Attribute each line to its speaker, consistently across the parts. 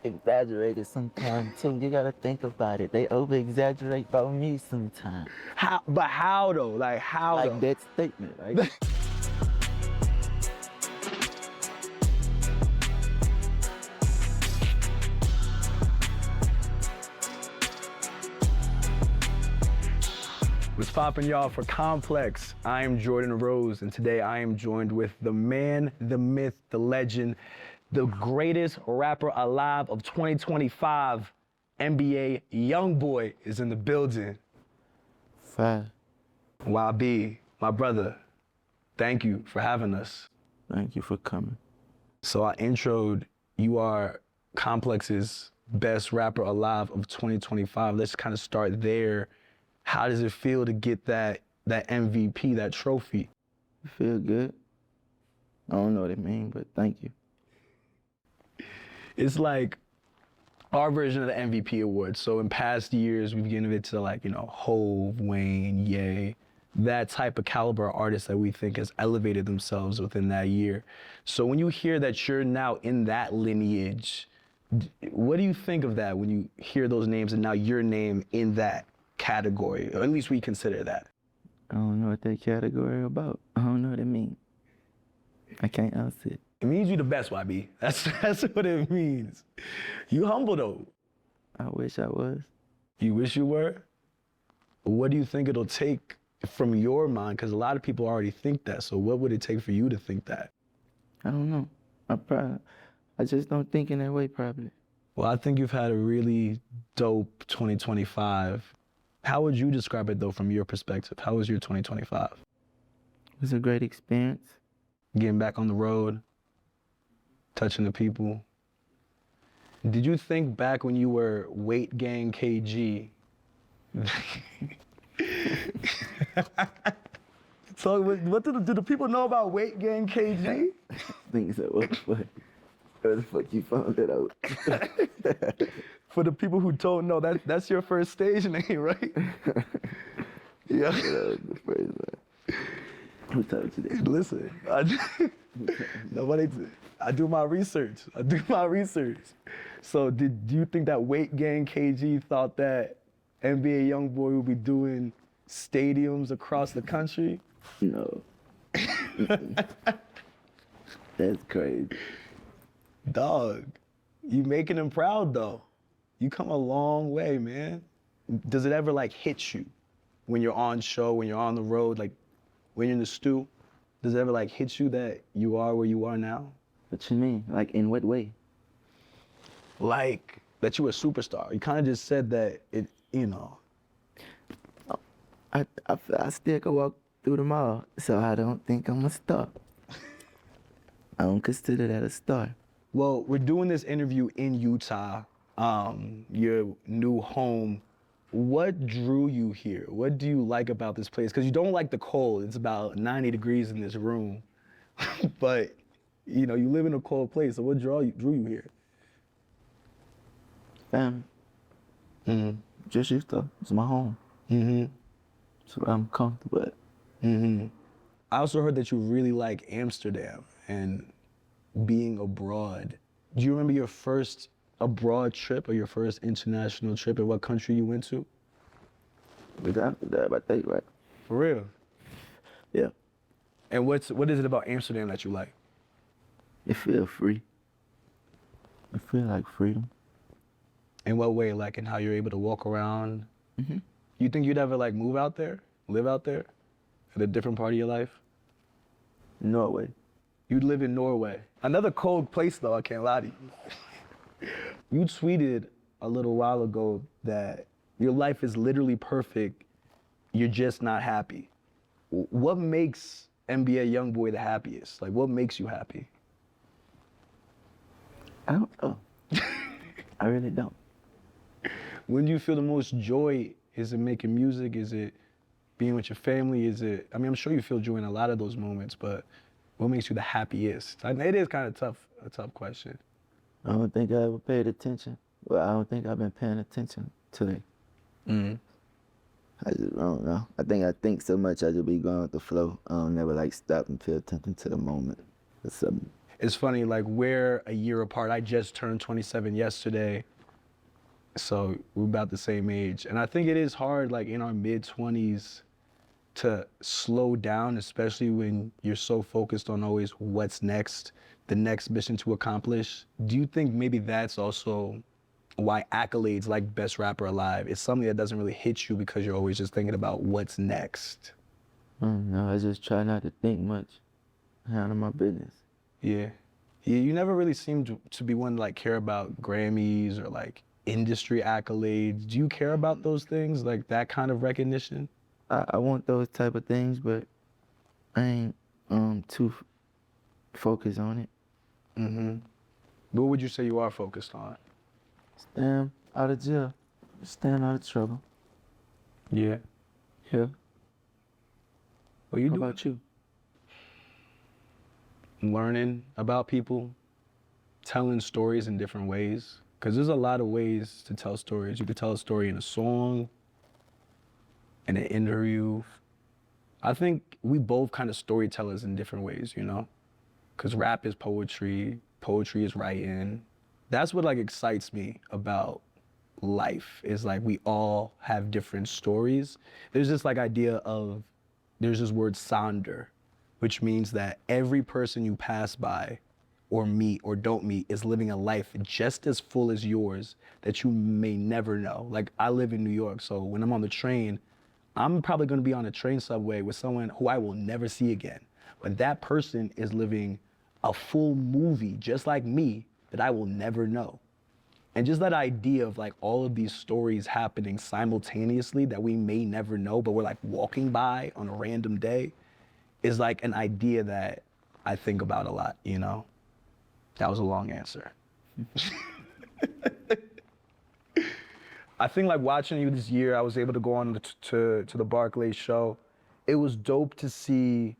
Speaker 1: exaggerated sometimes too. You gotta think about it. They over-exaggerate about me sometimes.
Speaker 2: How? But how though? Like how
Speaker 1: Like
Speaker 2: though?
Speaker 1: that statement, right?
Speaker 2: What's poppin', y'all? For Complex, I am Jordan Rose, and today I am joined with the man, the myth, the legend, the greatest rapper alive of 2025, Nbayoungboy is in the building.
Speaker 1: Fine.
Speaker 2: YB, my brother, thank you for having us.
Speaker 1: Thank you for coming.
Speaker 2: So I introed, you are Complex's best rapper alive of 2025. Let's kind of start there. How does it feel to get that MVP, that trophy?
Speaker 1: You feel good? I don't know what it means, but thank you.
Speaker 2: It's like our version of the MVP award. So in past years, we've given it to Hove, Wayne, Ye, that type of caliber artist that we think has elevated themselves within that year. So when you hear that you're now in that lineage, what do you think of that when you hear those names and now your name in that category, or at least we consider that?
Speaker 1: I don't know what that category about. I don't know what it means. I can't answer it.
Speaker 2: It means you the best, YB. That's what it means. You humble though.
Speaker 1: I wish I was.
Speaker 2: You wish you were? What do you think it'll take from your mind? Because a lot of people already think that. So what would it take for you to think that?
Speaker 1: I don't know. I just don't think in that way, probably.
Speaker 2: Well, I think you've had a really dope 2025. How would you describe it though from your perspective? How was your 2025?
Speaker 1: It was a great experience.
Speaker 2: Getting back on the road, touching the people. Did you think back when you were Weight Gang KG? So what do the people know about Weight Gang KG?
Speaker 1: I think so. What? Where the fuck you found that out?
Speaker 2: For the people who don't know, that's your first stage name, right? Yeah.
Speaker 1: That was the first one. Who told you that?
Speaker 2: Listen, I do my research. So do you think that Weight Gang KG thought that Nbayoungboy would be doing stadiums across the country?
Speaker 1: No. That's crazy.
Speaker 2: Dog, you making him proud though. You come a long way, man. Does it ever hit you when you're on show, when you're on the road, when you're in the stew? Does it ever hit you that you are where you are now?
Speaker 1: What you mean? In what way?
Speaker 2: Like that you a superstar. You kind of just said that it,
Speaker 1: I still can walk through the mall, so I don't think I'm a star. I don't consider that a star.
Speaker 2: Well, we're doing this interview in Utah, your new home. What drew you here? What do you like about this place? Because you don't like the cold. It's about 90 degrees in this room. But, you live in a cold place, so what drew you here?
Speaker 1: Family.
Speaker 2: Mm-hmm.
Speaker 1: Just Utah. It's my home.
Speaker 2: Mm-hmm.
Speaker 1: It's where I'm comfortable at.
Speaker 2: Mm-hmm. I also heard that you really like Amsterdam and being abroad. Do you remember your first abroad trip or your first international trip and what country you went to?
Speaker 1: Without that, I think, right?
Speaker 2: For real?
Speaker 1: Yeah.
Speaker 2: And what is it about Amsterdam that you like?
Speaker 1: It feels free. It feels like freedom.
Speaker 2: In what way? In how you're able to walk around?
Speaker 1: Mm-hmm.
Speaker 2: You think you'd ever move out there? Live out there? At a different part of your life?
Speaker 1: Norway.
Speaker 2: You'd live in Norway. Another cold place though, I can't lie to you. You tweeted a little while ago that your life is literally perfect, you're just not happy. What makes Nbayoungboy the happiest? What makes you happy?
Speaker 1: I don't know. I really don't.
Speaker 2: When do you feel the most joy? Is it making music? Is it being with your family? I'm sure you feel joy in a lot of those moments, but what makes you the happiest? It is kind of a tough question.
Speaker 1: I don't think I ever paid attention. Well, I don't think I've been paying attention today.
Speaker 2: Mm-hmm.
Speaker 1: I don't know. I think so much I just be going with the flow. I don't never stop and pay attention to the moment or something.
Speaker 2: It's funny, like we're a year apart. I just turned 27 yesterday. So we're about the same age. And I think it is hard, like in our mid 20s, to slow down, especially when you're so focused on always what's next, the next mission to accomplish. Do you think maybe that's also why accolades like Best Rapper Alive is something that doesn't really hit you because you're always just thinking about what's next?
Speaker 1: No, I just try not to think much. Handle my business.
Speaker 2: Yeah. Yeah, you never really seemed to be one to like care about Grammys or like industry accolades. Do you care about those things, like that kind of recognition?
Speaker 1: I want those type of things, but I ain't too focused on it.
Speaker 2: Mm-hmm. What would you say you are focused on?
Speaker 1: Staying out of jail. Staying out of trouble.
Speaker 2: Yeah.
Speaker 1: Yeah.
Speaker 2: Well, you
Speaker 1: How
Speaker 2: do
Speaker 1: about you?
Speaker 2: learning about people, telling stories in different ways. Because there's a lot of ways to tell stories. You could tell a story in a song, in an interview. I think we both kind of storytellers in different ways, you know? Because rap is poetry, poetry is writing. That's what like excites me about life, is like we all have different stories. There's this like idea of, there's this word sonder, which means that every person you pass by or meet or don't meet is living a life just as full as yours that you may never know. Like I live in New York, so when I'm on the train, I'm probably gonna be on a train subway with someone who I will never see again. But that person is living a full movie just like me that I will never know. And just that idea of like all of these stories happening simultaneously that we may never know, but we're like walking by on a random day, is like an idea that I think about a lot, you know? That was a long answer. I think like watching you this year, I was able to go on to the Barclays show. It was dope to see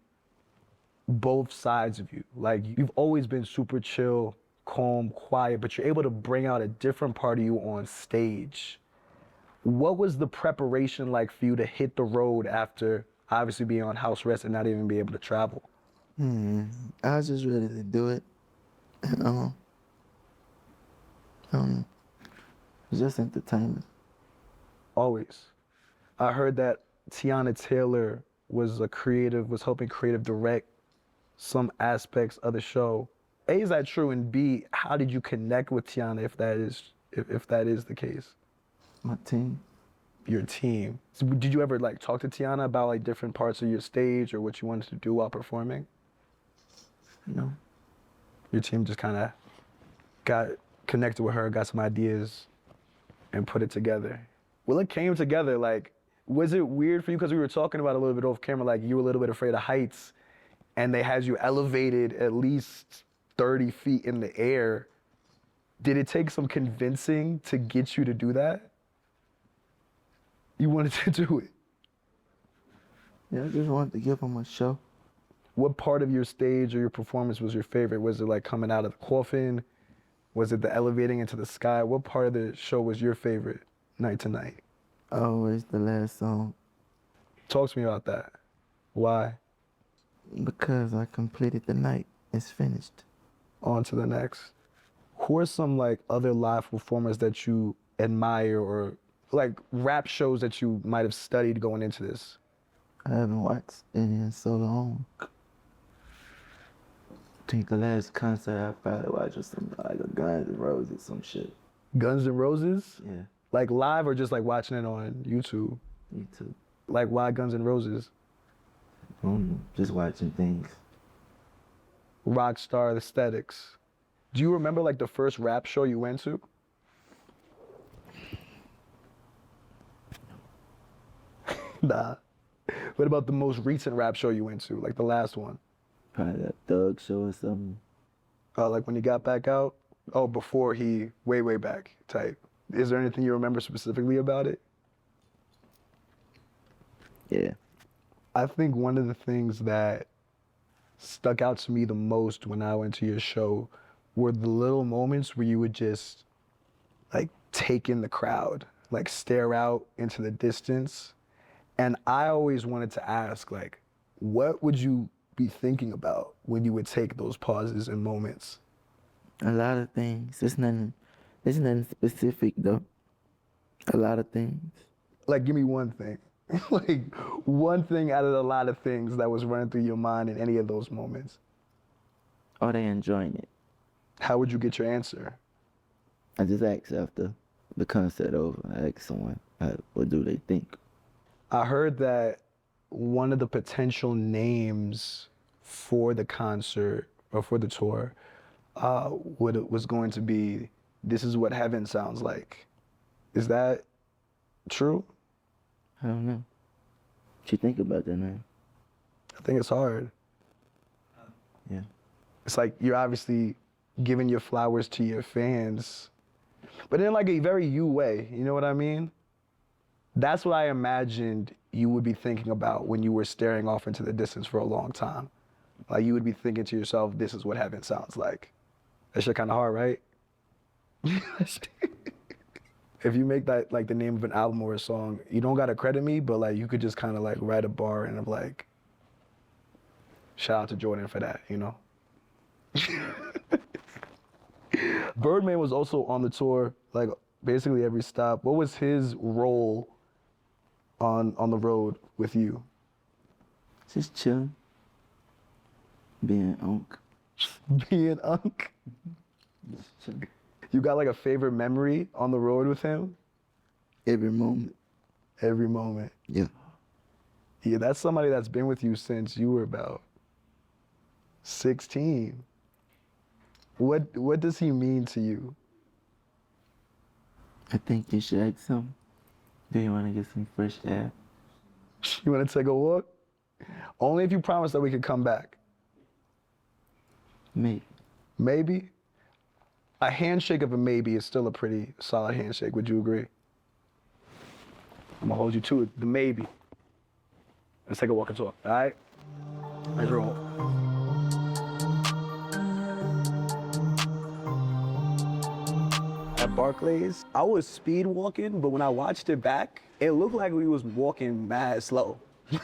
Speaker 2: both sides of you. Like you've always been super chill, calm, quiet, but you're able to bring out a different part of you on stage. What was the preparation like for you to hit the road after obviously being on house arrest and not even be able to travel?
Speaker 1: I was just ready to do it. Um, it's just entertainment.
Speaker 2: Always. I heard that Tiana Taylor was helping creative direct some aspects of the show. A, is that true? And B, how did you connect with Tiana if that is the case?
Speaker 1: My team.
Speaker 2: Your team. So did you ever like talk to Tiana about like different parts of your stage or what you wanted to do while performing?
Speaker 1: No.
Speaker 2: Your team just kind of got connected with her, got some ideas, and put it together. Well, it came together. Like, was it weird for you? Because we were talking about a little bit off camera, like you were a little bit afraid of heights, and they had you elevated at least 30 feet in the air. Did it take some convincing to get you to do that? You wanted to do it.
Speaker 1: Yeah, I just wanted to give them a show.
Speaker 2: What part of your stage or your performance was your favorite? Was it like coming out of the coffin? Was it the elevating into the sky? What part of the show was your favorite night to night?
Speaker 1: Always the last song.
Speaker 2: Talk to me about that. Why?
Speaker 1: Because I completed the night. It's finished.
Speaker 2: On to the next. Who are some like other live performers that you admire or like rap shows that you might have studied going into this?
Speaker 1: I haven't watched any in so long. I think the last concert I probably watched was some like a Guns N' Roses, some shit.
Speaker 2: Guns N' Roses?
Speaker 1: Yeah,
Speaker 2: Like live or just like watching it on YouTube?
Speaker 1: me too.
Speaker 2: Like why Guns N' Roses?
Speaker 1: Just watching things.
Speaker 2: Rockstar aesthetics. Do you remember like the first rap show you went to? Nah. What about the most recent rap show you went to, like the last one?
Speaker 1: Probably that Thug show or something.
Speaker 2: Like when he got back out? Oh, before he, way back type. Is there anything you remember specifically about it?
Speaker 1: Yeah.
Speaker 2: I think one of the things that stuck out to me the most when I went to your show were the little moments where you would just like take in the crowd, like stare out into the distance. And I always wanted to ask, like, what would you be thinking about when you would take those pauses and moments?
Speaker 1: A lot of things. It's nothing specific though. A lot of things.
Speaker 2: Like, give me one thing. Like, one thing out of a lot of things that was running through your mind in any of those moments.
Speaker 1: Are they enjoying it?
Speaker 2: How would you get your answer?
Speaker 1: I just ask after the concert over. I ask someone, what do they think?
Speaker 2: I heard that one of the potential names for the concert or for the tour was going to be "This Is What Heaven Sounds Like." Is that true?
Speaker 1: I don't know. What you think about that name?
Speaker 2: I think it's hard.
Speaker 1: Yeah.
Speaker 2: It's like you're obviously giving your flowers to your fans, but in like a very you way, you know what I mean? That's what I imagined you would be thinking about when you were staring off into the distance for a long time. Like you would be thinking to yourself, this is what heaven sounds like. That shit kind of hard, right? If you make that like the name of an album or a song, you don't gotta credit me, but like you could just kind of like write a bar and of like, shout out to Jordan for that, you know? Birdman was also on the tour, like basically every stop. What was his role on the road with you?
Speaker 1: Just chilling. Being Unc.
Speaker 2: Being Unc?
Speaker 1: Just chilling.
Speaker 2: You got like a favorite memory on the road with him?
Speaker 1: Every moment.
Speaker 2: Every moment.
Speaker 1: Yeah.
Speaker 2: Yeah, that's somebody that's been with you since you were about 16. What does he mean to you?
Speaker 1: I think you should ask him. Do you want to get some fresh air?
Speaker 2: You want to take a walk? Only if you promise that we could come back.
Speaker 1: Maybe.
Speaker 2: Maybe? A handshake of a maybe is still a pretty solid handshake. Would you agree? I'm gonna hold you to it, the maybe. Let's take a walk and talk, all right? Let's roll. At Barclays, I was speed walking, but when I watched it back, it looked like we was walking mad slow.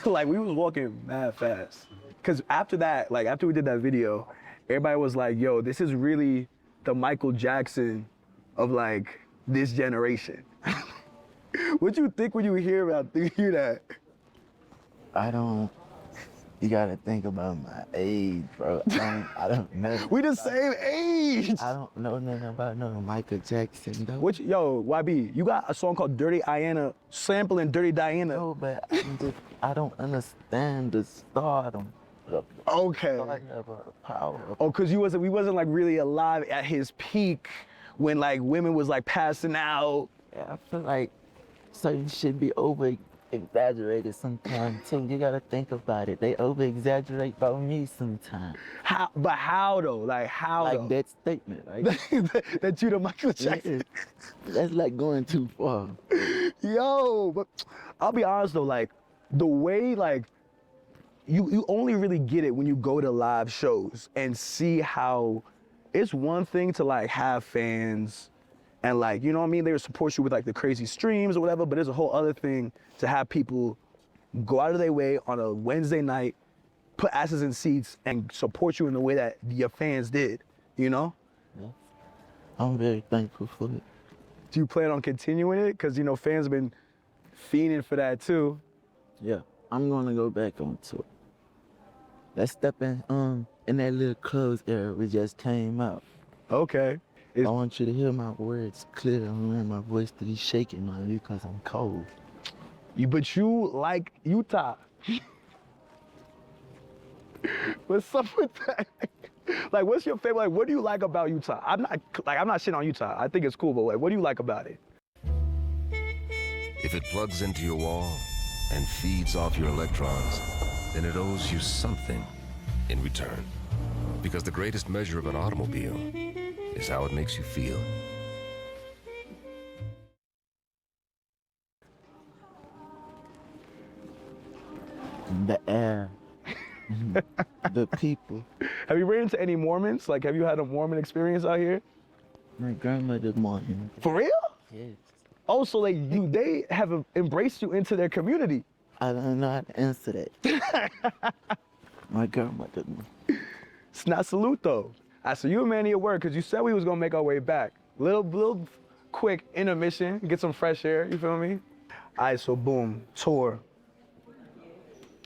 Speaker 2: Like we was walking mad fast. Cause after that, like after we did that video, everybody was like, yo, this is really the Michael Jackson of like this generation. What you think when you hear that?
Speaker 1: You gotta think about my age, bro. I don't know.
Speaker 2: We the same age.
Speaker 1: I don't know nothing about no Michael Jackson, though.
Speaker 2: Yo, YB, you got a song called Dirty Diana, sampling Dirty Diana.
Speaker 1: No, but I don't understand the stardom.
Speaker 2: Okay.
Speaker 1: Power.
Speaker 2: Oh, cause we wasn't like really alive at his peak when like women was like passing out.
Speaker 1: Yeah, I feel like certain shit be over-exaggerated sometimes too. You gotta think about it. They over-exaggerate about me sometimes.
Speaker 2: How? But how though? Like how?
Speaker 1: Like
Speaker 2: though?
Speaker 1: that statement, right?
Speaker 2: that you the Michael Jackson.
Speaker 1: That's like going too far.
Speaker 2: Yo, but I'll be honest though, like the way like you only really get it when you go to live shows and see how it's one thing to like have fans and like, you know what I mean? They would support you with like the crazy streams or whatever, but there's a whole other thing to have people go out of their way on a Wednesday night, put asses in seats and support you in the way that your fans did, you know?
Speaker 1: Yeah. I'm very thankful for it.
Speaker 2: Do you plan on continuing it? Cause you know, fans have been fiending for that too.
Speaker 1: Yeah, I'm gonna go back on tour. Let's step in that little clothes era we just came out.
Speaker 2: Okay.
Speaker 1: I want you to hear my words clear. I don't want my voice to be shaking on you because I'm cold.
Speaker 2: But you like Utah. What's up with that? Like, what's your favorite? Like, what do you like about Utah? I'm not shitting on Utah. I think it's cool, but like, what do you like about it?
Speaker 3: If it plugs into your wall and feeds off your electrons, then it owes you something in return. Because the greatest measure of an automobile is how it makes you feel.
Speaker 1: The air. The people.
Speaker 2: Have you ran into any Mormons? Like, have you had a Mormon experience out here?
Speaker 1: My grandmother Mormon.
Speaker 2: For real?
Speaker 1: Yes.
Speaker 2: Oh, so like they have embraced you into their community.
Speaker 1: I don't know how to answer that. My grandmother.
Speaker 2: It's not salute though. I said you a man of your word because you said we was gonna make our way back. Little quick intermission, get some fresh air. You feel me? All right, so boom, tour.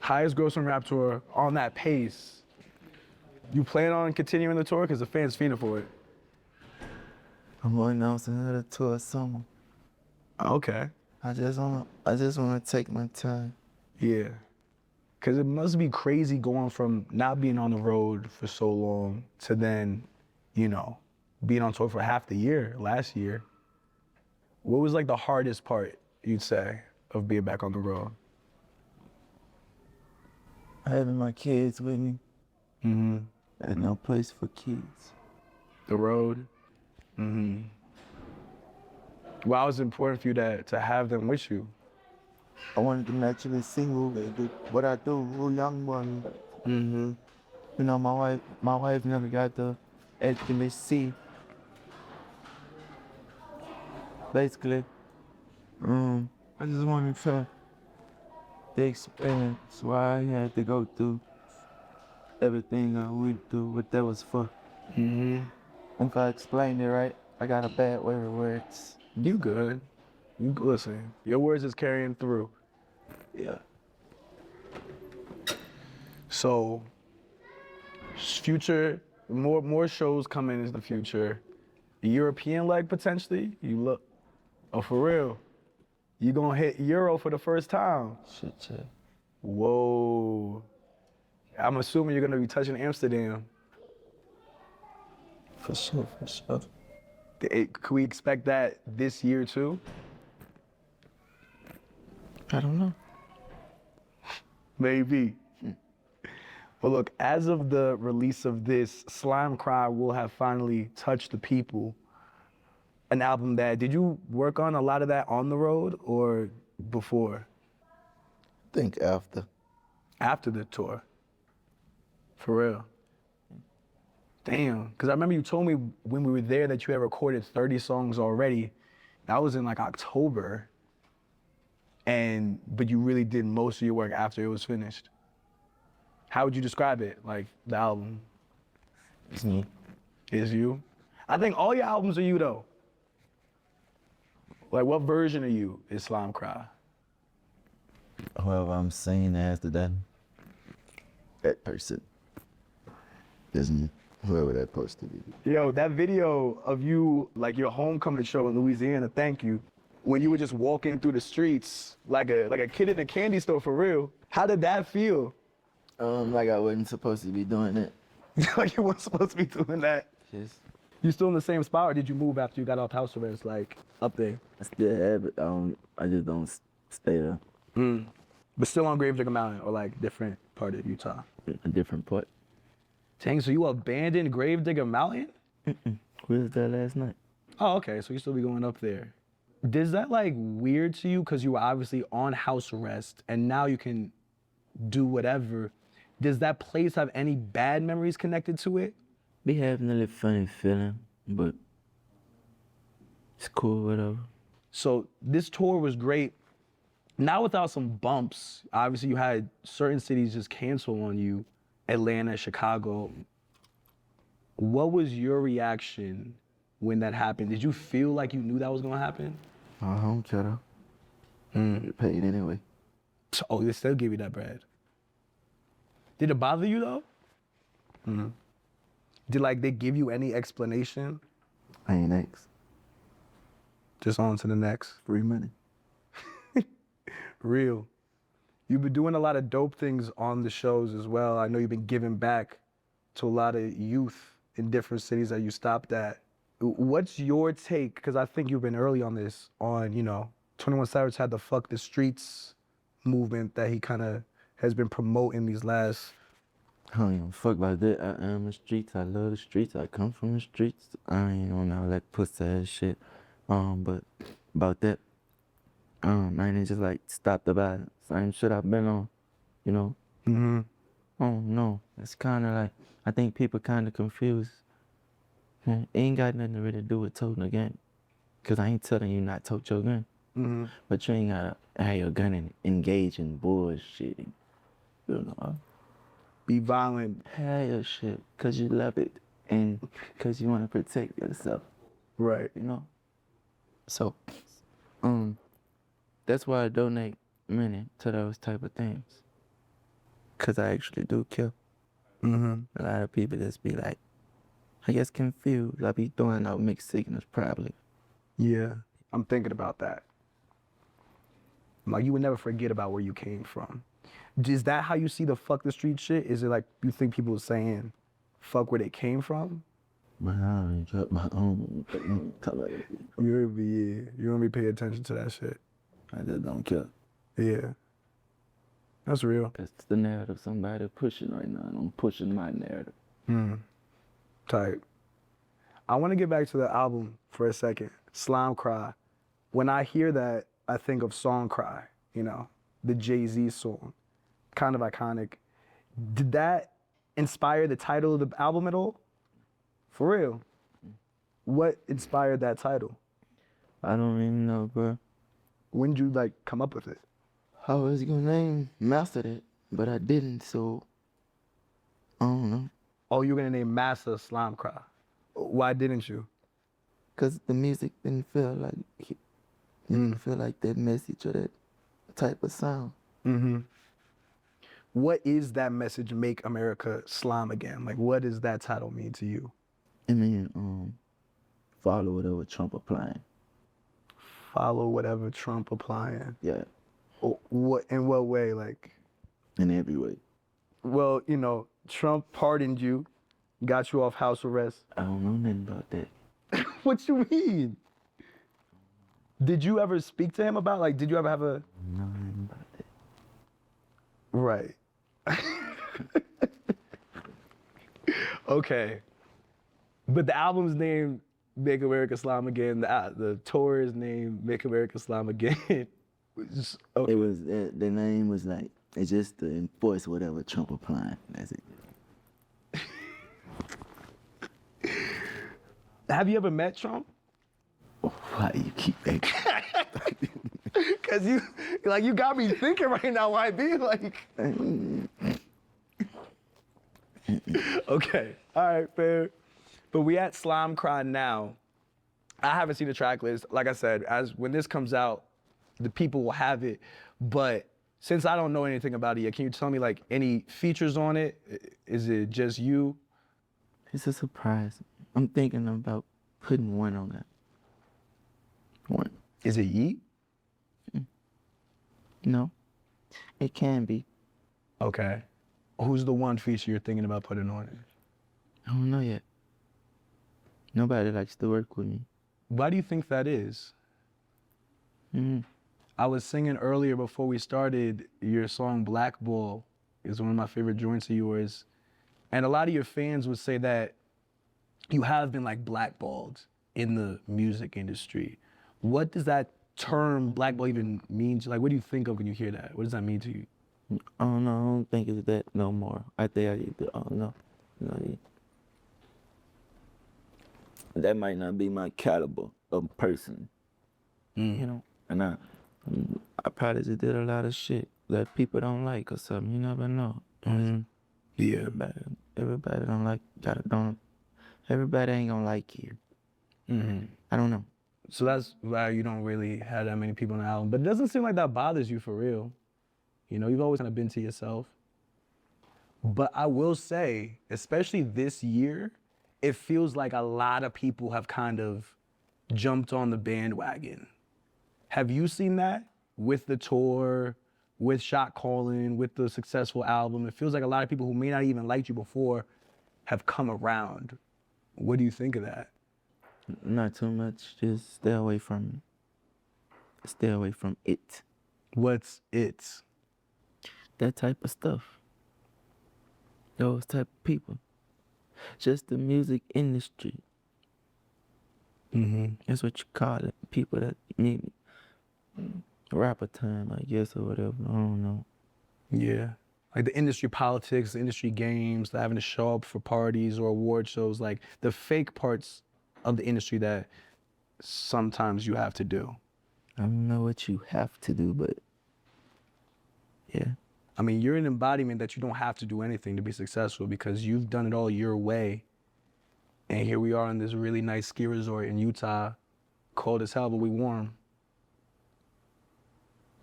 Speaker 2: Highest grossing rap tour on that pace. You plan on continuing the tour because the fans fiending for it?
Speaker 1: I'm going to announce another tour soon.
Speaker 2: Okay.
Speaker 1: I just wanna take my time.
Speaker 2: Yeah. Cause it must be crazy going from not being on the road for so long to then, you know, being on tour for half the year last year. What was like the hardest part, you'd say, of being back on the road?
Speaker 1: Having my kids with me.
Speaker 2: Mm-hmm.
Speaker 1: And no place for kids.
Speaker 2: The road? Mm-hmm. Why was it important for you to have them with you?
Speaker 1: I wanted to naturally sing what I do, who young one.
Speaker 2: Mm-hmm.
Speaker 1: You know, my wife never got to actually see. Basically, I just wanted to the experience why I had to go through everything I went through, what that was for.
Speaker 2: Mm-hmm.
Speaker 1: If I explained it right, I got a bad way with words.
Speaker 2: You good. Listen, your words is carrying through.
Speaker 1: Yeah.
Speaker 2: So, future, more shows coming in the future. European leg potentially? You look, oh for real? You gonna hit Euro for the first time?
Speaker 1: Shit, yeah.
Speaker 2: Whoa. I'm assuming you're gonna be touching Amsterdam.
Speaker 1: For sure, for sure.
Speaker 2: Could we expect that this year too?
Speaker 1: I don't know.
Speaker 2: Maybe. Well, look, as of the release of this, Slime Cry will have finally touched the people. An album that, did you work on a lot of that on the road or before?
Speaker 1: Think after.
Speaker 2: After the tour? For real? Damn, because I remember you told me when we were there that you had recorded 30 songs already. That was in like October. But you really did most of your work after it was finished. How would you describe it, like the album?
Speaker 1: It's me.
Speaker 2: Is you? I think all your albums are you though. Like what version of you is Slime Cry?
Speaker 1: Whoever I'm saying after that person. Isn't whoever that supposed to be.
Speaker 2: Yo, that video of you, like your homecoming show in Louisiana, thank you. When you were just walking through the streets like a kid in a candy store for real. How did that feel?
Speaker 1: Like I wasn't supposed to be doing it.
Speaker 2: Like you weren't supposed to be doing that.
Speaker 1: Yes.
Speaker 2: You still in the same spot or did you move after you got off house arrest, like up there?
Speaker 1: I still have it. I just don't stay there.
Speaker 2: But still on Gravedigger Mountain or like different part of Utah?
Speaker 1: A different part.
Speaker 2: Dang, so you abandoned Gravedigger Mountain?
Speaker 1: We was there last night.
Speaker 2: Oh, okay, so you still be going up there. Is that like weird to you? Cause you were obviously on house arrest and now you can do whatever. Does that place have any bad memories connected to it?
Speaker 1: Be having a little funny feeling, but it's cool, whatever.
Speaker 2: So this tour was great, not without some bumps. Obviously you had certain cities just cancel on you, Atlanta, Chicago. What was your reaction when that happened? Did you feel like you knew that was gonna happen?
Speaker 1: I don't care though. Get paid anyway.
Speaker 2: Oh, they still give you that bread. Did it bother you though? Did like they give you any explanation?
Speaker 1: I ain't asked.
Speaker 2: Just on to the next.
Speaker 1: Free money.
Speaker 2: Real. You've been doing a lot of dope things on the shows as well. I know you've been giving back to a lot of youth in different cities that you stopped at. What's your take, because I think you've been early on this, on, 21 Savage had the Fuck the Streets movement that he kind of has been promoting these last...
Speaker 1: I don't give a fuck about that. I am the streets. I love the streets. I come from the streets. I ain't on all that pussy ass shit. But about that, I ain't just like stop the violence. Same shit I've been on, Oh no, it's kind of like, I think people kind of confused. It ain't got nothing to really do with toting a gun. Cause I ain't telling you not tote your gun. But you ain't gotta have your gun and engage in bullshit.
Speaker 2: Be violent.
Speaker 1: Have your shit because you love it and because you want to protect yourself,
Speaker 2: Right.
Speaker 1: you know? So, that's why I donate money to those type of things. Because I actually do care.
Speaker 2: Mm-hmm.
Speaker 1: A lot of people just be like, I guess confused. I be throwing out mixed signals probably.
Speaker 2: Yeah. I'm thinking about that. Like, you would never forget about where you came from. Is that how you see the fuck the street shit? Is it like you think people are saying fuck where they came from?
Speaker 1: But I already got my own color.
Speaker 2: You don't be paying attention to that shit.
Speaker 1: I just don't care.
Speaker 2: Yeah. That's real.
Speaker 1: That's the narrative somebody pushing right now, and I'm pushing my narrative.
Speaker 2: Tight. I want to get back to the album for a second. Slime Cry. When I hear that, I think of Song Cry, you know, the Jay-Z song. Kind of iconic. Did that inspire the title of the album at all? For real? What inspired that title?
Speaker 1: I don't even know, bro.
Speaker 2: When did you like come up with it?
Speaker 1: I was gonna master it, but I didn't, so I don't know.
Speaker 2: Oh, you were gonna name Massa Slime Cry. Why didn't you?
Speaker 1: Cause the music didn't feel like didn't feel like that message or that type of sound.
Speaker 2: Mm-hmm. What is that message, Make America Slime Again? Like, what does that title mean to you?
Speaker 1: I mean, follow whatever Trump applying.
Speaker 2: Follow whatever Trump applying.
Speaker 1: Yeah,
Speaker 2: What in what way? Like,
Speaker 1: in every way.
Speaker 2: well, you know, Trump pardoned you, got you off house arrest.
Speaker 1: I don't know nothing about that.
Speaker 2: What you mean? Did you ever speak to him about, like, did you ever have a...
Speaker 1: I don't know nothing about that.
Speaker 2: Right. Okay. But the album's name, Make America Slime Again. The tour is named Make America Slime Again.
Speaker 1: It was the name was like it's just to enforce whatever Trump applying. That's it.
Speaker 2: Have you ever met Trump?
Speaker 1: Why you keep asking?
Speaker 2: Cause you got me thinking right now. Why be like? Okay, all right, fair. But we at Slime Cry now. I haven't seen the track list. Like I said, when this comes out, the people will have it. But since I don't know anything about it yet, can you tell me like any features on it? Is it just you?
Speaker 1: It's a surprise. I'm thinking about putting one on that. One.
Speaker 2: Is it Yeet?
Speaker 1: No, it can be.
Speaker 2: Okay. Who's the one feature you're thinking about putting on it?
Speaker 1: I don't know yet. Nobody likes to work with me.
Speaker 2: Why do you think that is? I was singing earlier before we started, your song Black Bull is one of my favorite joints of yours. And a lot of your fans would say that you have been like blackballed in the music industry. What does that term blackball even mean? Like, what do you think of when you hear that? What does that mean to you?
Speaker 1: I don't know. I don't think it's that no more. I think I don't know. You know, that might not be my caliber of person. You know, and I probably just did a lot of shit that people don't like or something. You never know.
Speaker 2: Yeah.
Speaker 1: Everybody don't like. Everybody ain't gonna like you. I don't know.
Speaker 2: So that's why you don't really have that many people on the album. But it doesn't seem like that bothers you for real. You know, you've always kind of been to yourself. But I will say, especially this year, it feels like a lot of people have kind of jumped on the bandwagon. Have you seen that with the tour, with Shot Callin', with the successful album? It feels like a lot of people who may not even liked you before have come around. What do you think of that?
Speaker 1: Not too much. Just stay away from it.
Speaker 2: What's it?
Speaker 1: That type of stuff. Those type of people. Just the music industry. That's what you call it. People that need rapper time, I guess, or whatever. I don't know.
Speaker 2: Yeah. Like the industry politics, the industry games, the having to show up for parties or award shows, like the fake parts of the industry that sometimes you have to do.
Speaker 1: I don't know what you have to do, but yeah.
Speaker 2: I mean, you're an embodiment that you don't have to do anything to be successful because you've done it all your way. And here we are in this really nice ski resort in Utah, cold as hell, but we warm.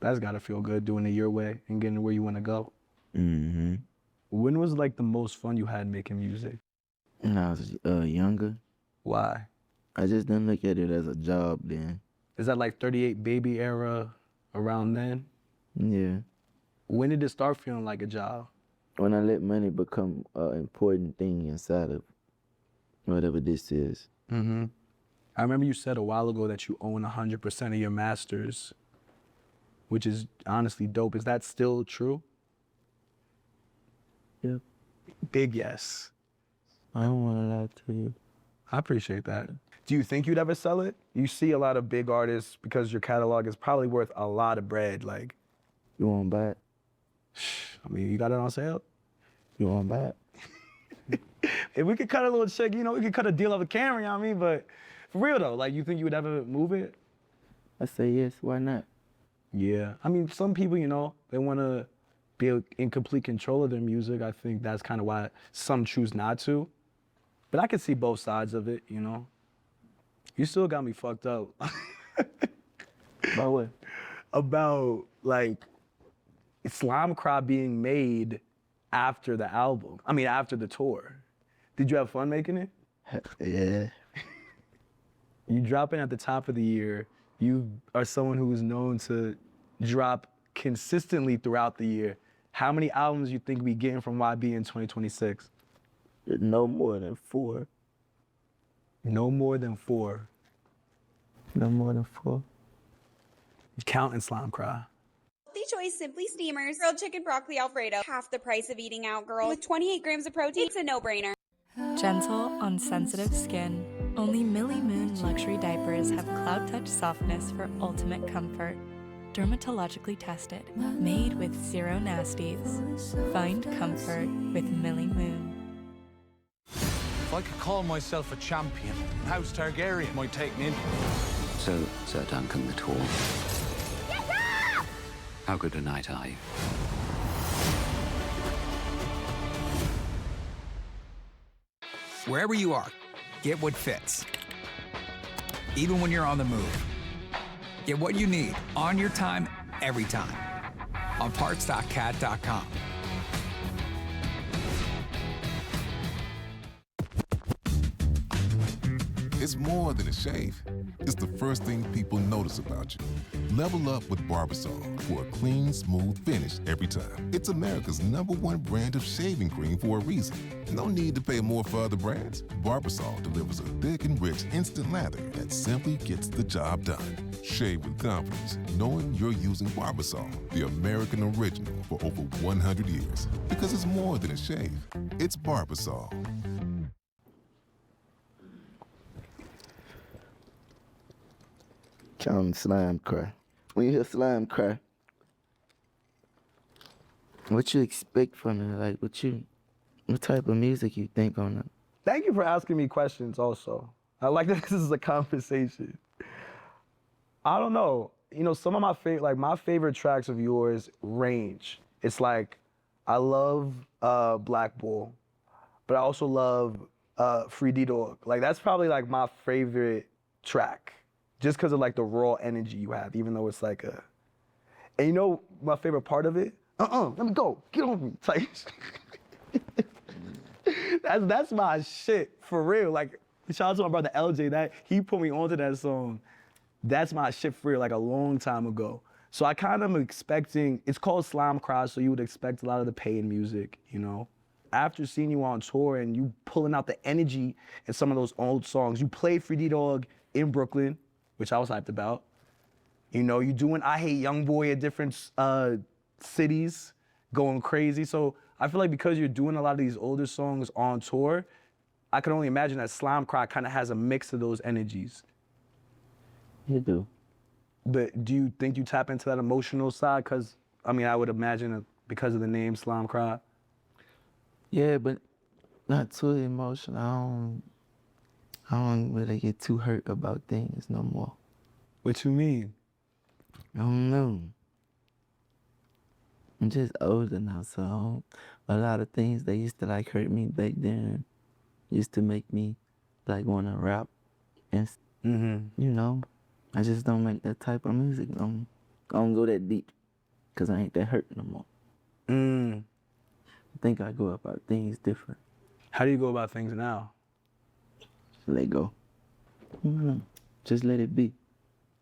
Speaker 2: That's gotta feel good doing it your way and getting where you wanna go.
Speaker 1: Mm-hmm.
Speaker 2: When was like the most fun you had making music?
Speaker 1: When I was younger,
Speaker 2: Why?
Speaker 1: I just didn't look at it as a job then.
Speaker 2: Is that like 38 Baby era around then?
Speaker 1: Yeah.
Speaker 2: When did it start feeling like a job?
Speaker 1: When I let money become an important thing inside of whatever this is.
Speaker 2: Mm-hmm. I remember you said a while ago that you own 100% of your masters, which is honestly dope. Is that still true?
Speaker 1: Yep.
Speaker 2: Big yes.
Speaker 1: I don't want to lie to you.
Speaker 2: I appreciate that. Do you think you'd ever sell it? You see a lot of big artists because your catalog is probably worth a lot of bread. Like,
Speaker 1: You want to buy it?
Speaker 2: I mean, you got it on sale?
Speaker 1: You want to buy it?
Speaker 2: If we could cut a little check, you know, we could cut a deal off the camera, you know what I mean? But for real though, like, you think you would ever move it?
Speaker 1: I say yes, why not?
Speaker 2: Yeah. I mean, some people, you know, they want to be in complete control of their music. I think that's kind of why some choose not to. But I can see both sides of it, you know? You still got me fucked up.
Speaker 1: About what?
Speaker 2: About, like, Slime Cry being made after the album. I mean, after the tour. Did you have fun making it?
Speaker 1: Yeah.
Speaker 2: You dropping at the top of the year. You are someone who is known to drop consistently throughout the year. How many albums you think we getting from YB in 2026?
Speaker 1: No more than 4.
Speaker 2: No more than 4.
Speaker 1: No more than 4.
Speaker 2: Counting Slime Cry.
Speaker 4: Healthy choice Simply Steamers, grilled chicken broccoli Alfredo, half the price of eating out, girl. With 28 grams of protein, it's a no-brainer.
Speaker 5: Gentle on sensitive skin, only Millie Moon luxury diapers have cloud touch softness for ultimate comfort. Dermatologically tested, made with zero nasties. Find comfort with Millie Moon.
Speaker 6: If I could call myself a champion, House Targaryen might take me in.
Speaker 7: So, Sir Duncan the Tall. How good a night are you?
Speaker 8: Wherever you are, get what fits. Even when you're on the move. Get what you need on your time, every time. On parts.cat.com.
Speaker 9: It's more than a shave. It's the first thing people notice about you. Level up with Barbasol for a clean, smooth finish every time. It's America's #1 brand of shaving cream for a reason. No need to pay more for other brands. Barbasol delivers a thick and rich instant lather that simply gets the job done. Shave with confidence, knowing you're using Barbasol, the American original for over 100 years. Because it's more than a shave. It's Barbasol.
Speaker 1: Counting Slime Cry. When you hear Slime Cry, what you expect from it? Like, what type of music you think on it?
Speaker 2: Thank you for asking me questions also. I like that this is a conversation. I don't know. You know, some of my favorite tracks of yours range. It's like, I love Black Bull, but I also love Free D-Dog. Like, that's probably like my favorite track. Just because of like the raw energy you have, even though it's like a, and you know my favorite part of it? Let me go, get on me, like, that's my shit, for real. Like, shout out to my brother LJ, that he put me onto that song. That's my shit for real, like a long time ago. So I kind of am expecting, it's called Slime Cry, so you would expect a lot of the pain music, you know? After seeing you on tour and you pulling out the energy in some of those old songs, you played Free D-Dog in Brooklyn, which I was hyped about. You know, you doing I Hate Youngboy at different cities, going crazy. So I feel like because you're doing a lot of these older songs on tour, I can only imagine that Slime Cry kind of has a mix of those energies.
Speaker 1: You do.
Speaker 2: But do you think you tap into that emotional side? Because, I mean, I would imagine that because of the name Slime Cry.
Speaker 1: Yeah, but not too emotional. I don't really get too hurt about things no more.
Speaker 2: What you mean?
Speaker 1: I don't know. I'm just older now, so a lot of things that used to like hurt me back then used to make me like want to rap, and you know, I just don't make that type of music. I don't go that deep, cause I ain't that hurt no more. I think I go about things different.
Speaker 2: How do you go about things now?
Speaker 1: Let go. Just let it be.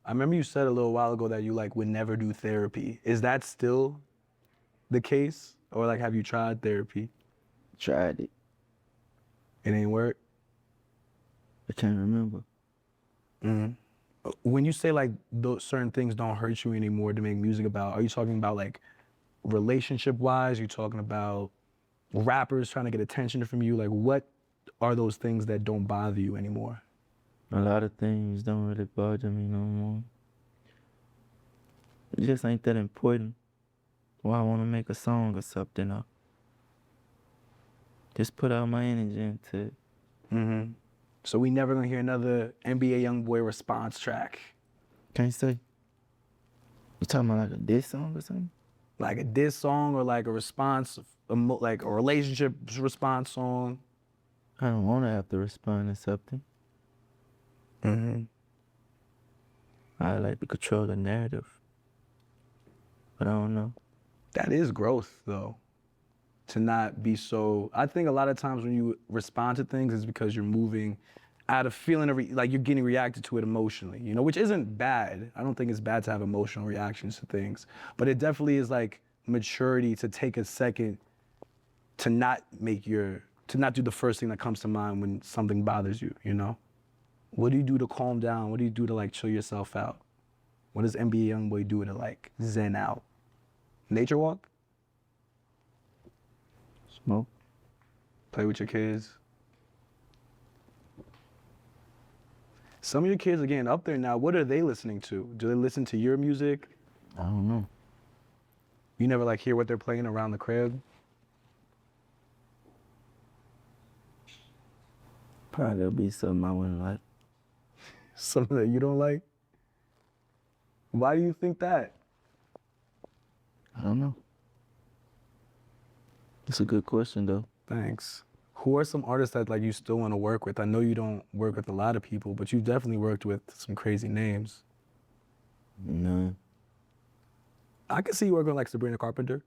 Speaker 2: I remember you said a little while ago that you like would never do therapy. Is that still the case? Or like have you tried therapy?
Speaker 1: Tried it.
Speaker 2: It ain't work?
Speaker 1: I can't remember.
Speaker 2: When you say like those certain things don't hurt you anymore to make music about, are you talking about like relationship wise? Are you talking about rappers trying to get attention from you? Like what are those things that don't bother you anymore?
Speaker 1: A lot of things don't really bother me no more. It just ain't that important. Why I want to make a song or something, or just put out my energy into it.
Speaker 2: So we never gonna hear another Nbayoungboy response track?
Speaker 1: Can't say. You talking about like a diss song or something?
Speaker 2: Like a diss song or like a response, like a relationship response song?
Speaker 1: I don't want to have to respond to something. I like to control the narrative, but I don't know.
Speaker 2: That is growth, though. To not be so. I think a lot of times when you respond to things is because you're moving out of feeling like you're getting reacted to it emotionally, you know, which isn't bad. I don't think it's bad to have emotional reactions to things, but it definitely is like maturity to take a second to not do the first thing that comes to mind when something bothers you, you know? What do you do to calm down? What do you do to like chill yourself out? What does Nbayoungboy do to like zen out? Nature walk?
Speaker 1: Smoke.
Speaker 2: Play with your kids? Some of your kids are getting up there now. What are they listening to? Do they listen to your music?
Speaker 1: I don't know.
Speaker 2: You never like hear what they're playing around the crib?
Speaker 1: Probably there'll be something I wouldn't like.
Speaker 2: Something that you don't like? Why do you think that?
Speaker 1: I don't know. It's a good question though.
Speaker 2: Thanks. Who are some artists that like you still want to work with? I know you don't work with a lot of people, but you've definitely worked with some crazy names.
Speaker 1: None.
Speaker 2: I could see you working with like Sabrina Carpenter.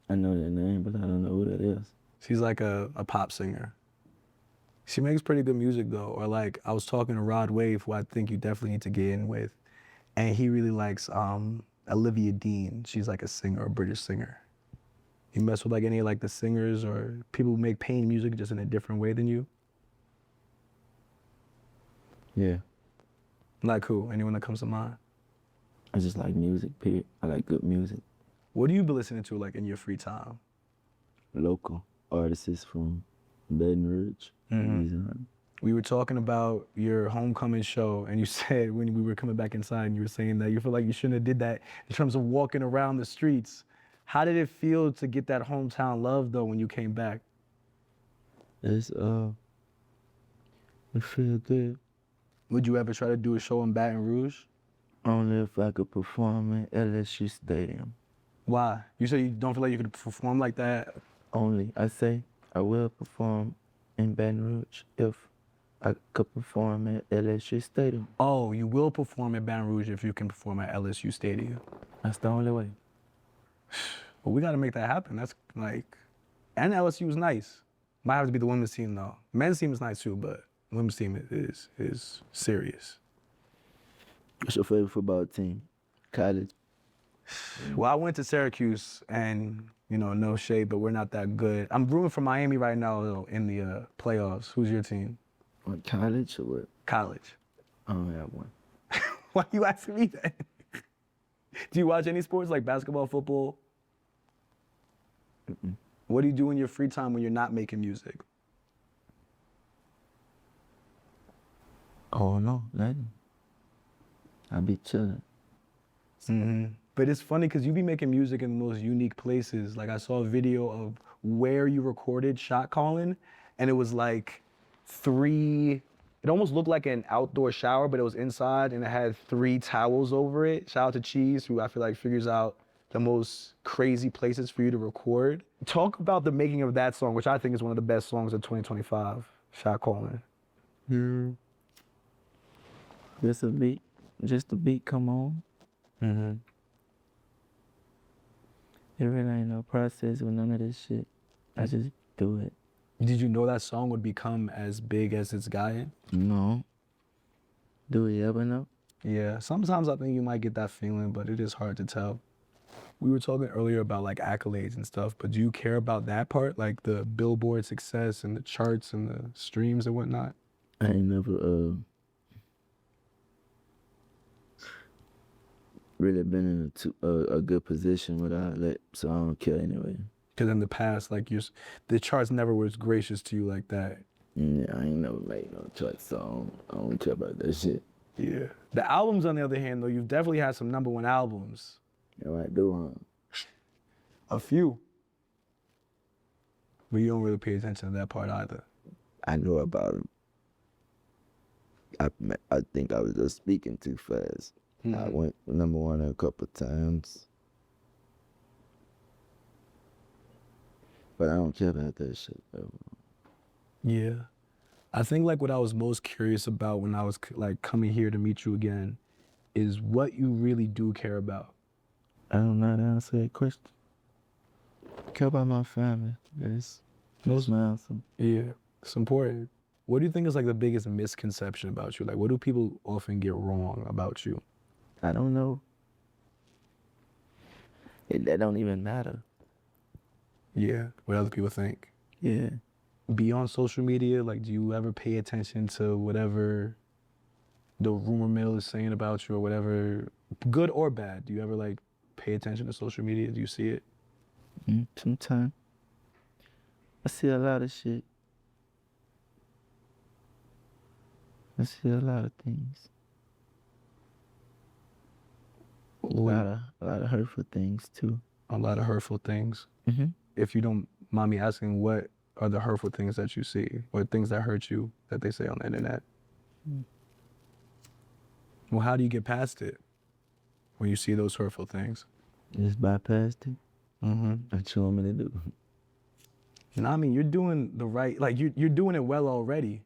Speaker 1: I know that name, but I don't know who that is.
Speaker 2: She's like a pop singer. She makes pretty good music though. Or like I was talking to Rod Wave, who I think you definitely need to get in with, and he really likes Olivia Dean. She's like a singer, a British singer. You mess with like any of like the singers or people who make pain music just in a different way than you?
Speaker 1: Yeah.
Speaker 2: Like who? Anyone that comes to mind?
Speaker 1: I just like music, period. I like good music.
Speaker 2: What do you be listening to like in your free time?
Speaker 1: Local artists from Baton Rouge.
Speaker 2: We were talking about your homecoming show, and you said when we were coming back inside, and you were saying that you feel like you shouldn't have did that in terms of walking around the streets. How did it feel to get that hometown love though when you came back?
Speaker 1: It feel good.
Speaker 2: Would you ever try to do a show in Baton Rouge?
Speaker 1: Only if I could perform at LSU Stadium.
Speaker 2: Why? You said you don't feel like you could perform like that?
Speaker 1: Only. I say I will perform in Baton Rouge if I could perform at LSU Stadium.
Speaker 2: Oh, you will perform at Baton Rouge if you can perform at LSU Stadium.
Speaker 1: That's the only way.
Speaker 2: Well, we got to make that happen. That's like, and LSU is nice. Might have to be the women's team though. Men's team is nice too, but women's team is serious.
Speaker 1: What's your favorite football team? College?
Speaker 2: Well, I went to Syracuse, and you know, no shade, but we're not that good. I'm rooting for Miami right now though in the playoffs. Who's your team?
Speaker 1: What, college or what?
Speaker 2: College.
Speaker 1: I don't have one.
Speaker 2: Why are you asking me that? Do you watch any sports like basketball, football? What do you do in your free time when you're not making music?
Speaker 1: Oh no, nothing. I be chilling.
Speaker 2: But it's funny because you be making music in the most unique places. Like I saw a video of where you recorded Shot Calling, and it was like it almost looked like an outdoor shower, but it was inside and it had 3 towels over it. Shout out to Cheese, who I feel like figures out the most crazy places for you to record. Talk about the making of that song, which I think is one of the best songs of 2025, Shot Calling.
Speaker 1: Just a beat come on. It really ain't no process with none of this shit. I just do it.
Speaker 2: Did you know that song would become as big as it's gotten?
Speaker 1: No. Do we ever know?
Speaker 2: Yeah, sometimes I think you might get that feeling, but it is hard to tell. We were talking earlier about like accolades and stuff, but do you care about that part? Like the Billboard success and the charts and the streams and whatnot?
Speaker 1: I ain't never really been in a good position with outlet, so I don't care anyway.
Speaker 2: Because in the past, like the charts never was gracious to you like that.
Speaker 1: Yeah, I ain't never made no choice, so I don't care about that shit.
Speaker 2: Yeah. The albums, on the other hand, though, you've definitely had some #1 albums.
Speaker 1: Yeah, I do, huh?
Speaker 2: A few. But you don't really pay attention to that part either.
Speaker 1: I know about it. I think I was just speaking too fast. I went #1 a couple times. But I don't care about that shit, though.
Speaker 2: Yeah. I think like what I was most curious about when I was like coming here to meet you again is what you really do care about.
Speaker 1: I don't know how to answer that question. I care about my family. That's my answer.
Speaker 2: Yeah, it's important. What do you think is like the biggest misconception about you? Like what do people often get wrong about you?
Speaker 1: I don't know. That don't even matter.
Speaker 2: Yeah, what other people think.
Speaker 1: Yeah.
Speaker 2: Beyond social media, like do you ever pay attention to whatever the rumor mill is saying about you or whatever, good or bad? Do you ever like pay attention to social media? Do you see it?
Speaker 1: Sometimes. I see a lot of shit. I see a lot of things. A lot of hurtful things too.
Speaker 2: A lot of hurtful things. If you don't mind me asking, what are the hurtful things that you see or things that hurt you that they say on the internet? Well, how do you get past it when you see those hurtful things?
Speaker 1: Just bypass it. What you want me to do?
Speaker 2: And I mean, you're doing the right, like you're doing it well already.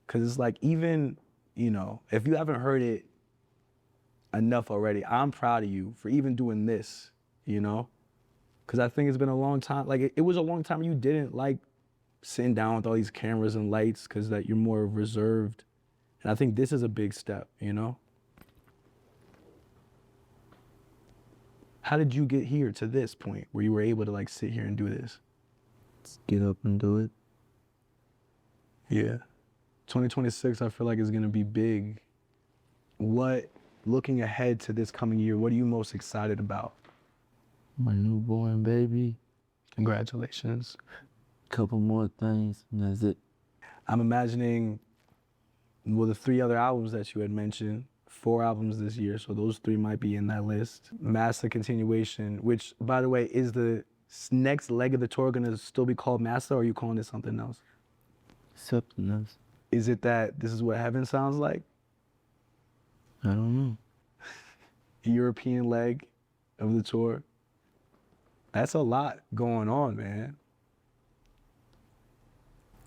Speaker 2: Cause it's like even, you know, if you haven't heard it enough already, I'm proud of you for even doing this, you know? Cause I think it's been a long time, like it was a long time you didn't like sitting down with all these cameras and lights cause that you're more reserved. And I think this is a big step, you know? How did you get here to this point where you were able to like sit here and do this?
Speaker 1: Just get up and do it.
Speaker 2: Yeah. 2026, I feel like is gonna be big. Looking ahead to this coming year, what are you most excited about?
Speaker 1: My newborn baby.
Speaker 2: Congratulations.
Speaker 1: Couple more things, and that's it.
Speaker 2: I'm imagining, well, the 3 other albums that you had mentioned, 4 albums this year, so those 3 might be in that list. Master Continuation, which, by the way, is the next leg of the tour gonna still be called Master, or are you calling it something else?
Speaker 1: Something else.
Speaker 2: Is it that this is what heaven sounds like?
Speaker 1: I don't know.
Speaker 2: European leg of the tour? That's a lot going on, man.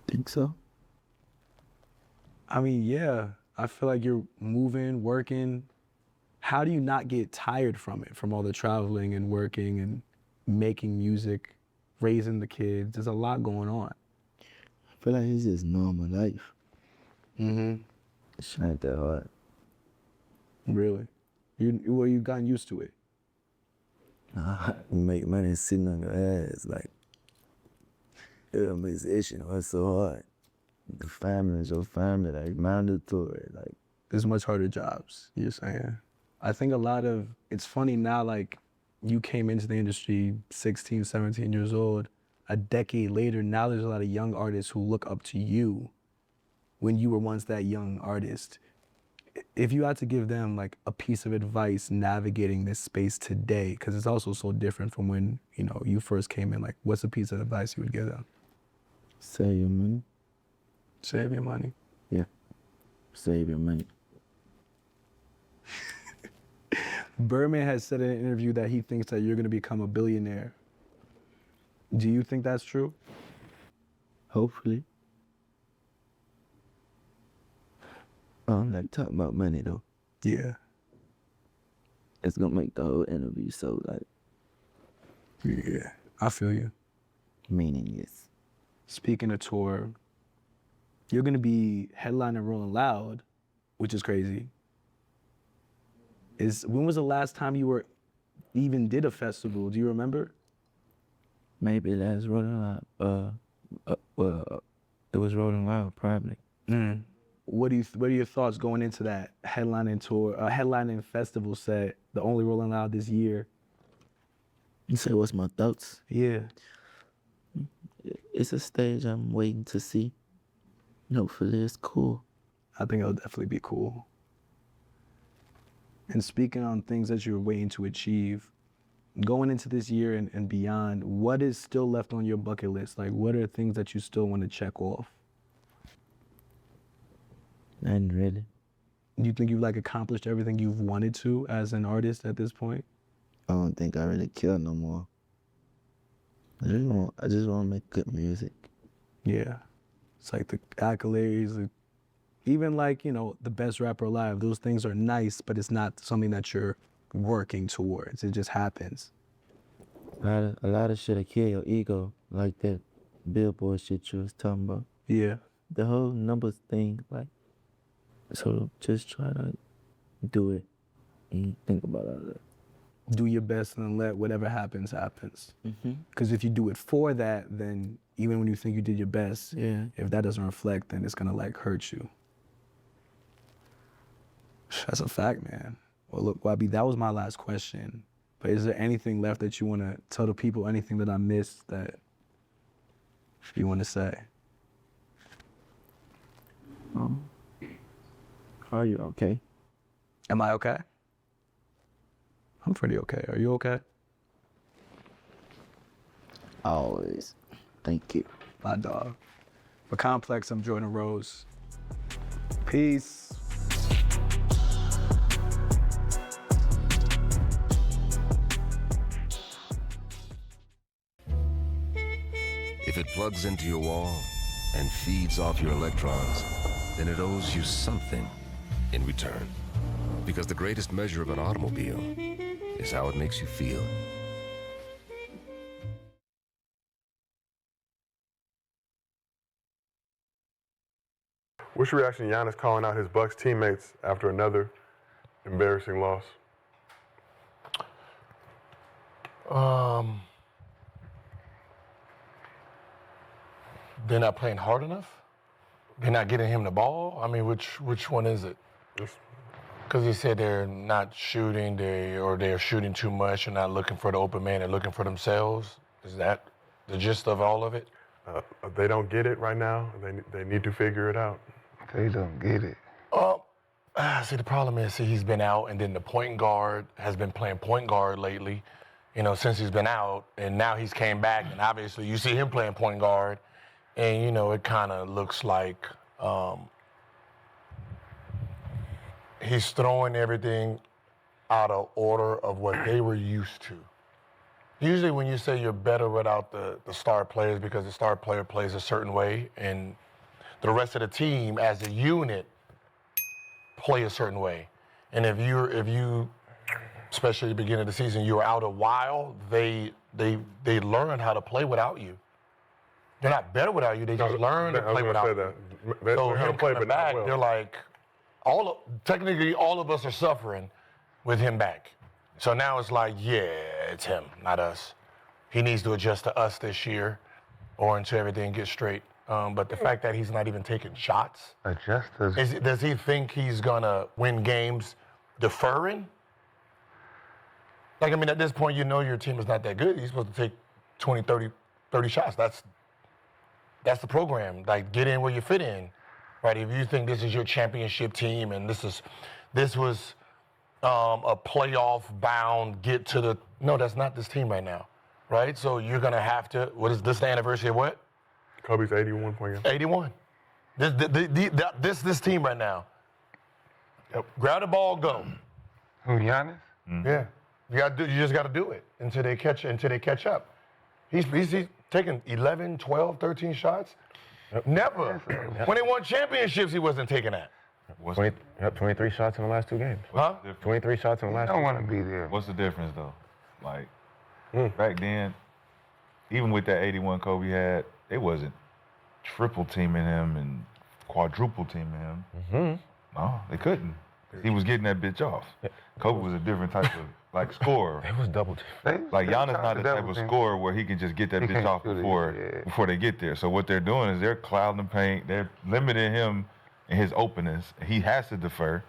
Speaker 1: Think so?
Speaker 2: I mean, yeah. I feel like you're moving, working. How do you not get tired from it, from all the traveling and working and making music, raising the kids? There's a lot going on.
Speaker 1: I feel like it's just normal life. It's not that hard.
Speaker 2: Really? You've gotten used to it?
Speaker 1: You make money sitting on your ass, like, you're a musician, what's so hard? The family is your family, like, mandatory, like.
Speaker 2: There's much harder jobs, you're saying. I think it's funny now, like, you came into the industry 16, 17 years old, a decade later, now there's a lot of young artists who look up to you when you were once that young artist. If you had to give them like a piece of advice navigating this space today, because it's also so different from when, you know, you first came in, like what's a piece of advice you would give them?
Speaker 1: Save your money.
Speaker 2: Save your money.
Speaker 1: Yeah, save your money.
Speaker 2: Birdman has said in an interview that he thinks that you're gonna become a billionaire. Do you think that's true?
Speaker 1: Hopefully. I don't like talking about money though.
Speaker 2: Yeah.
Speaker 1: It's gonna make the whole interview so like
Speaker 2: Yeah, I feel you.
Speaker 1: meaningless.
Speaker 2: Speaking of tour, you're gonna be headlining Rolling Loud, which is crazy. When was the last time you even did a festival? Do you remember?
Speaker 1: Maybe last Rolling Loud. It was Rolling Loud probably.
Speaker 2: What are your thoughts going into that headlining tour, headlining festival set, the only Rolling Loud this year?
Speaker 1: You say what's my thoughts?
Speaker 2: Yeah.
Speaker 1: It's a stage I'm waiting to see. Hopefully it's cool.
Speaker 2: I think it'll definitely be cool. And speaking on things that you're waiting to achieve, going into this year and beyond, what is still left on your bucket list? Like, what are things that you still want to check off?
Speaker 1: Nothing really.
Speaker 2: Do you think you've like accomplished everything you've wanted to as an artist at this point?
Speaker 1: I don't think I really care no more. I just want to make good music.
Speaker 2: Yeah. It's like the accolades, even like, the best rapper alive, those things are nice, but it's not something that you're working towards. It just happens.
Speaker 1: A lot of shit'll kill your ego, like that Billboard shit you was talking about.
Speaker 2: Yeah.
Speaker 1: The whole numbers thing, like, so just try to do it and think about all that.
Speaker 2: Do your best and let whatever happens, happens. Because if you do it for that, then even when you think you did your best, if that doesn't reflect, then it's gonna like hurt you. That's a fact, man. Well, look, Wabi, that was my last question. But is there anything left that you want to tell the people, anything that I missed that you want to say?
Speaker 1: Are you okay?
Speaker 2: Am I okay? I'm pretty okay. Are you okay?
Speaker 1: Always. Thank you.
Speaker 2: My dog. For Complex, I'm Jordan Rose. Peace.
Speaker 3: If it plugs into your wall and feeds off your electrons, then it owes you something in return. Because the greatest measure of an automobile is how it makes you feel.
Speaker 10: What's your reaction to Giannis calling out his Bucks teammates after another embarrassing loss?
Speaker 11: They're not playing hard enough? They're not getting him the ball? I mean, which one is it? Because he said they're not shooting, they're shooting too much and not looking for the open man, they're looking for themselves. Is that the gist of all of it?
Speaker 10: They don't get it right now. They need to figure it out.
Speaker 11: They don't get it. See, the problem is, he's been out, and then the point guard has been playing point guard lately, since he's been out, and now he's came back, and obviously you see him playing point guard, and, it kind of looks like he's throwing everything out of order of what they were used to. Usually when you say you're better without the star players because the star player plays a certain way and the rest of the team as a unit play a certain way. And if you, especially at the beginning of the season, you were out a while, they learn how to play without you. They're not better without you, they just learn to play without you. So him coming back, they're like, technically all of us are suffering with him back. So now it's like, yeah, it's him, not us. He needs to adjust to us this year or until everything gets straight. But the fact that he's not even taking shots. Does he think he's gonna win games deferring? Like, I mean, at this point, your team is not that good. He's supposed to take 20, 30 shots. That's the program. Like, get in where you fit in, right? If you think this is your championship team and this was a playoff bound no, that's not this team right now, right? So you're gonna have to, what is this, the anniversary of what?
Speaker 10: Kobe's 81 point game.
Speaker 11: 81. This team right now. Yep. Grab the ball, go.
Speaker 12: Who, Giannis?
Speaker 11: Yeah, you just got to do it until they catch up. He's taking 11, 12, 13 shots. Never. When they won championships, he wasn't taking that.
Speaker 12: 23 shots in the last 2 games.
Speaker 11: Huh?
Speaker 12: 23 shots in the last 2 games.
Speaker 13: I don't want to be there.
Speaker 14: What's the difference though? Like back then, even with that 81 Kobe had, they wasn't triple teaming him and quadruple teaming him. No, they couldn't. He was getting that bitch off. Kobe was a different type of like scorer.
Speaker 12: It was double team.
Speaker 14: Like Giannis not the type of scorer where he can just get that bitch off before they get there. So what they're doing is they're clouding the paint. They're limiting him in his openness. He has to defer,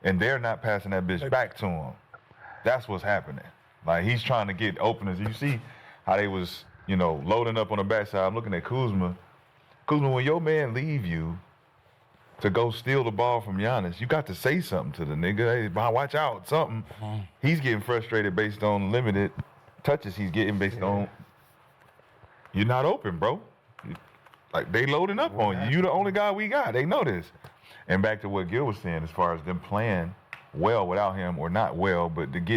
Speaker 14: and they're not passing that bitch back to him. That's what's happening. Like he's trying to get openers. You see how they was, loading up on the backside. I'm looking at Kuzma. Kuzma, when your man leave you to go steal the ball from Giannis, you got to say something to the nigga. Hey, watch out, something. He's getting frustrated based on limited touches he's getting based on you're not open, bro. Like they loading up on you. You the only guy we got. They know this. And back to what Gil was saying as far as them playing well without him or not well, but to getting